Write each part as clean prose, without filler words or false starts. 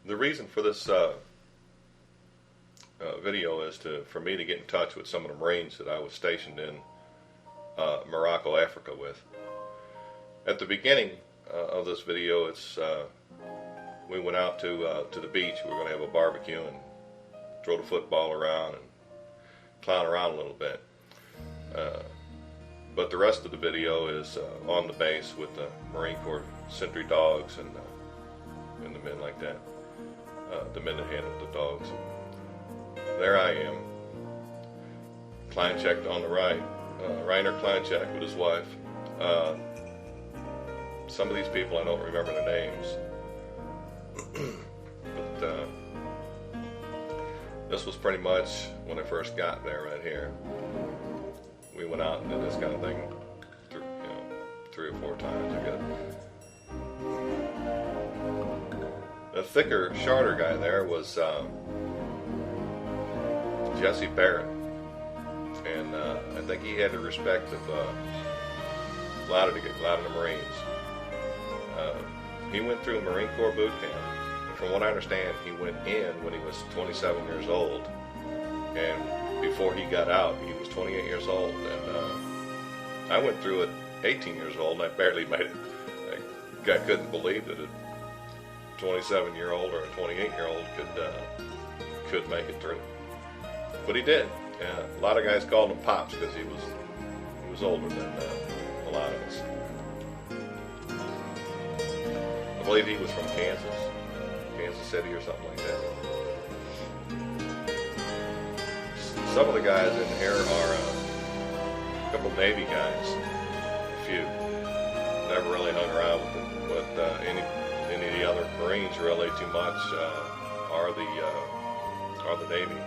The reason for this video is for me to get in touch with some of the Marines that I was stationed in Morocco, Africa with. At the beginning of this video, we went out to the beach. We were going to have a barbecue and throw the football around and clown around a little bit. But the rest of the video is on the base with the Marine Corps Sentry dogs and the men like that, the men that handled the dogs. There I am, Kleincheck on the right, Rainer Kleincheck with his wife. Some of these people I don't remember their names, but this was pretty much when I first got there right here. We went out and did this kind of thing 3 or 4 times, I guess. The thicker, shorter guy there was Jesse Barrett, and I think he had the respect of a lot of the Marines. He went through Marine Corps boot camp. From what I understand, he went in when he was 27 years old, and before he got out, he was 28 years old. And I went through it 18 years old, and I barely made it. I couldn't believe that a 27-year-old or a 28-year-old could make it through, but he did. A lot of guys called him Pops because he was older than a lot of us. I believe he was from Kansas City or something like that. Some of the guys in here are a couple of Navy guys, a few. Never really hung around with any of the other Marines really too much, are the Navy.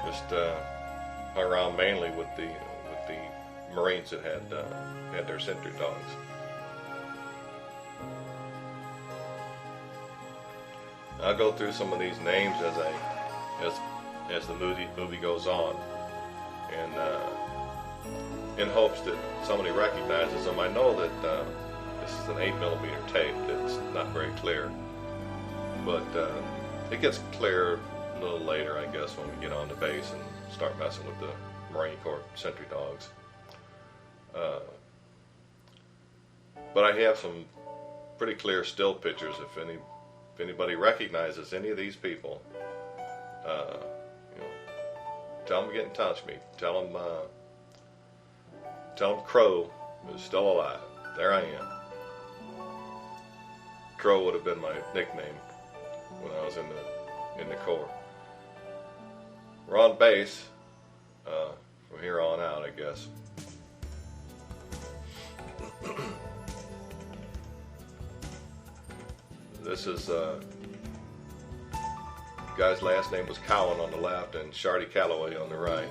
Just hung around mainly with the Marines that had their Sentry dogs. I'll go through some of these names as the movie goes on, and in hopes that somebody recognizes them. I know that this is an 8mm tape that's not very clear, but it gets clear a little later, I guess, when we get on the base and start messing with the Marine Corps Sentry dogs. But I have some pretty clear still pictures. If anybody recognizes any of these people, tell them to get in touch with me. Tell them Crow is still alive. There I am. Crow would have been my nickname when I was in the Corps. We're on base from here on out, I guess. This is guy's last name was Cowan on the left and Shardy Calloway on the right.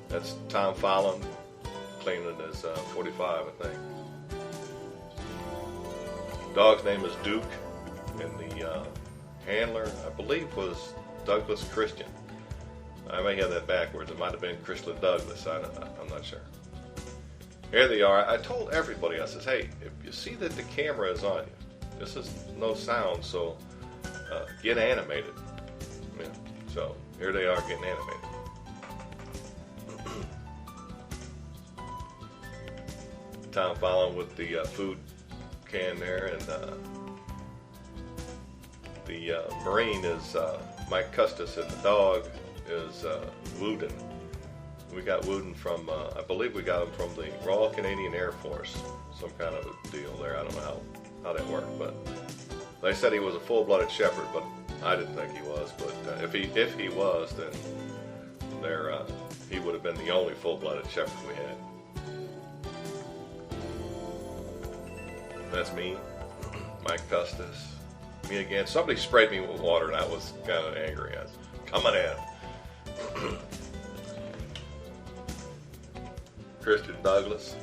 That's Tom Fallon, claiming his 45, I think. Dog's name is Duke, and the handler, I believe, was Douglas Christian. I may have that backwards. It might have been Chrysler Douglas. I'm not sure. Here they are. I told everybody, I says, hey, if you see that the camera is on you, this is no sound, so get animated. Yeah. So here they are getting animated. Tom Fallon with the food can there, and the Marine is Mike Custis, and the dog is Wooden. We got Wooden from, I believe we got him from the Royal Canadian Air Force, some kind of a deal there. I don't know how that worked, but they said he was a full-blooded shepherd, but I didn't think he was. But if he was, then he would have been the only full-blooded shepherd we had. That's me, Mike Custis. Me again. Somebody sprayed me with water, and I was kind of angry. I was coming in. Christian Douglas,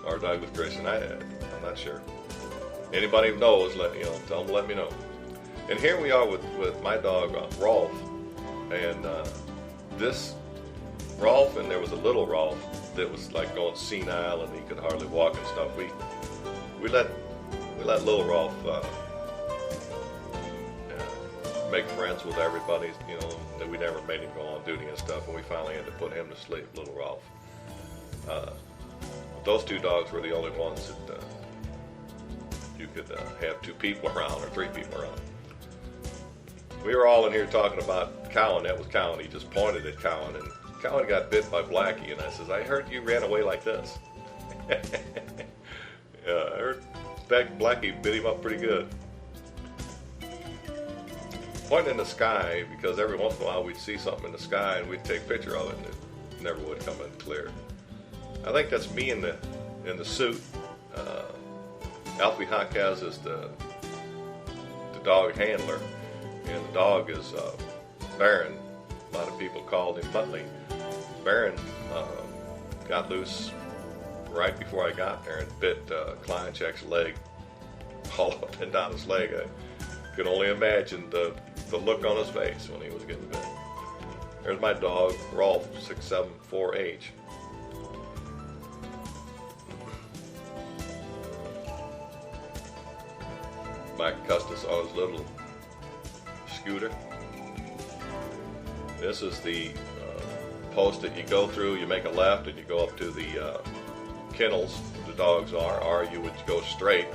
or Douglas Christian. I'm not sure. Anybody who knows, tell them to let me know. And here we are with my dog Rolf, and this Rolf, and there was a little Rolf that was like going senile and he could hardly walk and stuff. We let we let little Rolf make friends with everybody, you know, that we never made him go on duty and stuff, and we finally had to put him to sleep, little Rolf. Those two dogs were the only ones that you could have two people around or three people around. We were all in here talking about Cowan. That was Cowan. He just pointed at Cowan, and Cowan got bit by Blackie, and I says, I heard you ran away like this. I heard Blackie bit him up pretty good. Pointing in the sky, because every once in a while we'd see something in the sky and we'd take a picture of it, and it never would come in clear. I think that's me in the suit. Alfie Hawkes is the dog handler, and the dog is Baron. A lot of people called him Muttley. Baron got loose right before I got there and bit Kleincheck's leg, all up and down his leg. I could only imagine the look on his face when he was getting bit. There's my dog, Rolf, 674H. Mike Custis on his little scooter. This is the post that you go through. You make a left and you go up to the kennels the dogs are, or you would go straight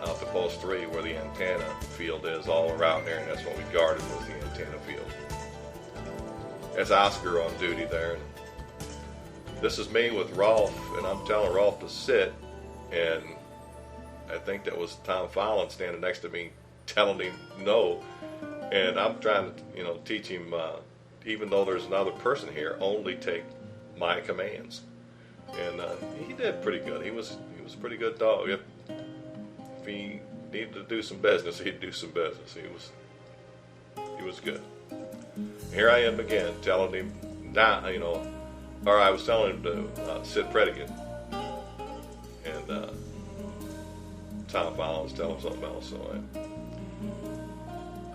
out to post 3 where the antenna field is, all around there, and that's what we guarded, was the antenna field. That's Oscar on duty there. And this is me with Rolf, and I'm telling Rolf to sit, and I think that was Tom Fallon standing next to me telling him no, and I'm trying to, you know, teach him, even though there's another person here, only take my commands. And he did pretty good. He was a pretty good dog. If he needed to do some business, he'd do some business. He was good. Here I am again telling him not, you know, or I was telling him to sit predicate, and Tom Fallon was telling him something else. So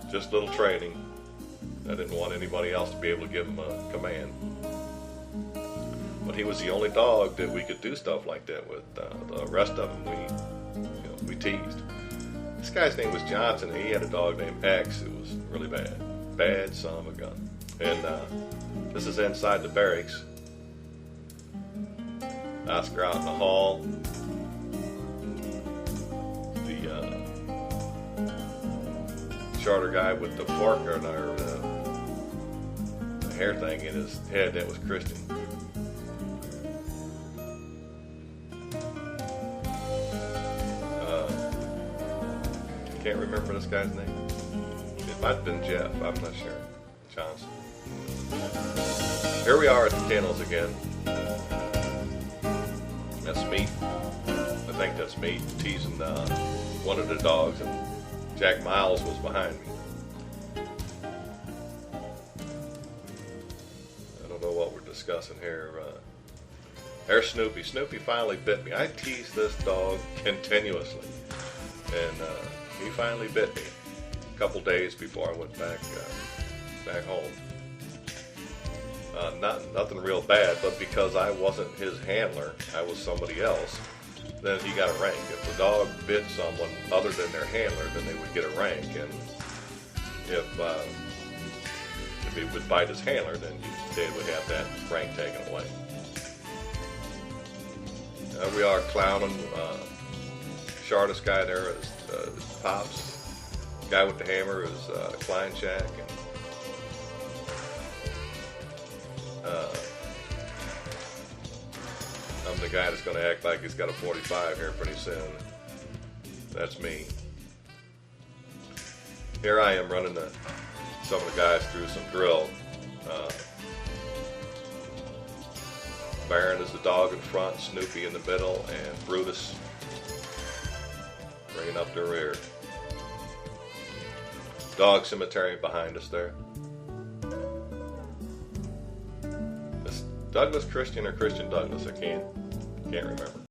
just a little training. I didn't want anybody else to be able to give him a command. But he was the only dog that we could do stuff like that with. The rest of them we teased. This guy's name was Johnson, and he had a dog named X who was really bad. Bad son of a gun. And this is inside the barracks. Oscar out in the hall. The shorter guy with the fork or the hair thing in his head, that was Christian. Can't remember this guy's name. It might have been Jeff, I'm not sure. Johnson. Here we are at the kennels again. That's me. I think that's me teasing one of the dogs, and Jack Miles was behind me. I don't know what we're discussing here. There's Snoopy. Snoopy finally bit me. I teased this dog continuously, and he finally bit me a couple days before I went back home. Nothing real bad, but because I wasn't his handler, I was somebody else, then he got a rank. If the dog bit someone other than their handler, then they would get a rank. And if he would bite his handler, then they would have that rank taken away. We are clowning. Shortest guy there is Pops. Guy with the hammer is Kleincheck. And I'm the guy that's going to act like he's got a 45 here pretty soon. That's me. Here I am running some of the guys through some drill. Baron is the dog in front, Snoopy in the middle, and Brutus bringing up the rear. Dog cemetery behind us there. This Douglas Christian or Christian Douglas, I can't remember.